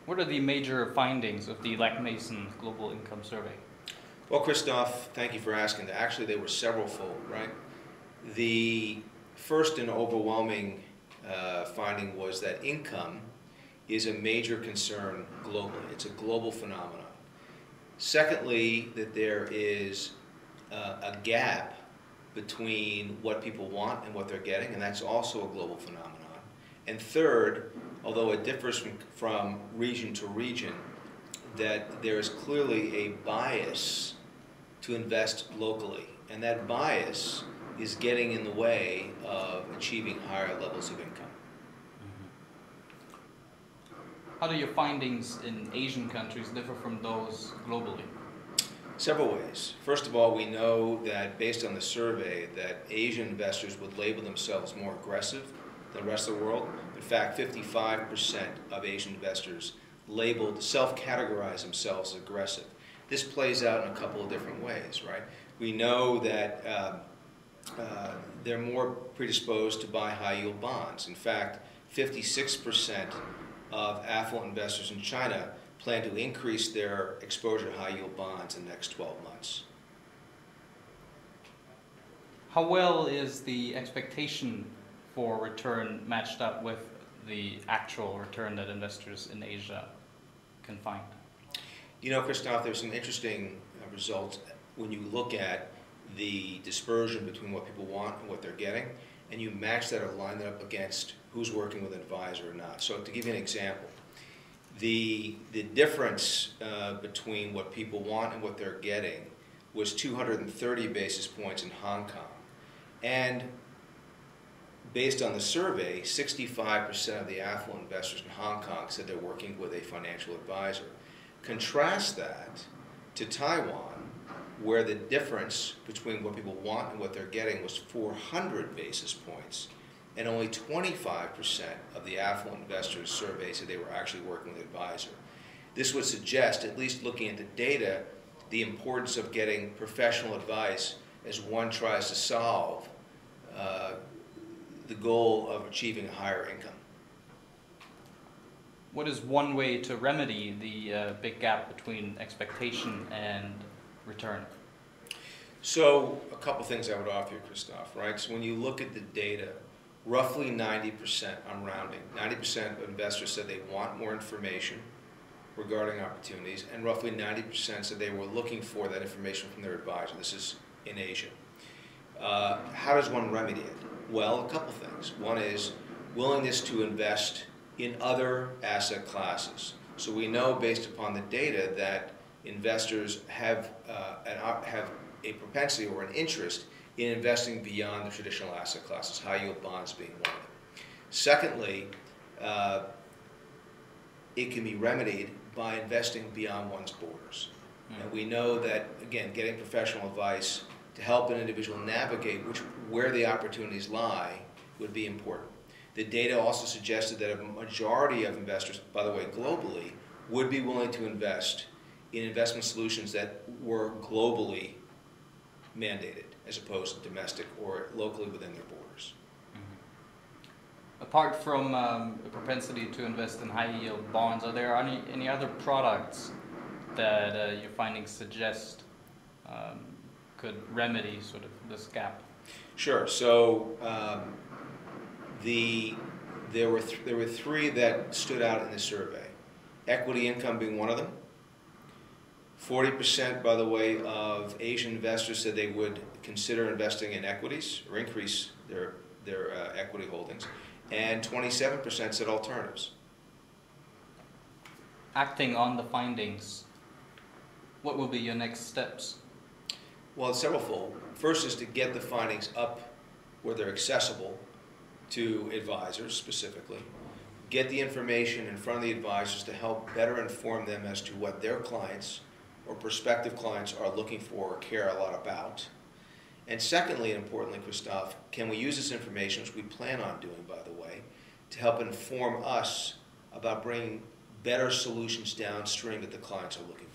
What are the major findings of the Legg Mason Global Income Survey? Well, Christoph, thank you for asking. Actually, they were several-fold, right? The first and overwhelming finding was that income is a major concern globally. It's a global phenomenon. Secondly, that there is a gap between what people want and what they're getting, and that's also a global phenomenon. And third, although it differs from region to region, that there is clearly a bias to invest locally, and that bias is getting in the way of achieving higher levels of income. How do your findings in Asian countries differ from those globally? Several ways. First of all, we know that based on the survey that Asian investors would label themselves more aggressive than the rest of the world. In fact, 55% of Asian investors self-categorize themselves as aggressive. This plays out in a couple of different ways, right? We know that they're more predisposed to buy high-yield bonds. In fact, 56% of affluent investors in China plan to increase their exposure to high-yield bonds in the next 12 months. How well is the expectation for return matched up with the actual return that investors in Asia can find? You know, Christoph, there's some interesting results when you look at the dispersion between what people want and what they're getting, and you match that or line that up against who's working with an advisor or not. So to give you an example, the difference between what people want and what they're getting was 230 basis points in Hong Kong. And based on the survey, 65% of the affluent investors in Hong Kong said they're working with a financial advisor. Contrast that to Taiwan, where the difference between what people want and what they're getting was 400 basis points, and only 25% of the affluent investors surveyed said they were actually working with an advisor. This would suggest, at least looking at the data, the importance of getting professional advice as one tries to solve the goal of achieving a higher income. What is one way to remedy the big gap between expectation and return? So a couple things I would offer you, Christoph, right? So when you look at the data, roughly 90%, I'm rounding, 90% of investors said they want more information regarding opportunities, and roughly 90% said they were looking for that information from their advisor. This is in Asia. How does one remedy it? Well, a couple things. One is willingness to invest in other asset classes. So we know based upon the data that investors have a propensity or an interest in investing beyond the traditional asset classes, high-yield bonds being one of them. Secondly, it can be remedied by investing beyond one's borders. And we know that, again, getting professional advice to help an individual navigate where the opportunities lie would be important. The data also suggested that a majority of investors, by the way, globally, would be willing to invest in investment solutions that were globally mandated as opposed to domestic or locally within their borders. Apart from a propensity to invest in high-yield bonds, are there any other products that your findings suggest could remedy sort of this gap? Sure. So there were three that stood out in the survey. Equity income being one of them. 40%, by the way, of Asian investors said they would consider investing in equities or increase their equity holdings, and 27% said alternatives. Acting on the findings, what will be your next steps? Well, it's severalfold. First is to get the findings up where they're accessible to advisors specifically. Get the information in front of the advisors to help better inform them as to what their clients or prospective clients are looking for or care a lot about. And secondly, and importantly, Christoph, can we use this information, which we plan on doing, by the way, to help inform us about bringing better solutions downstream that the clients are looking for?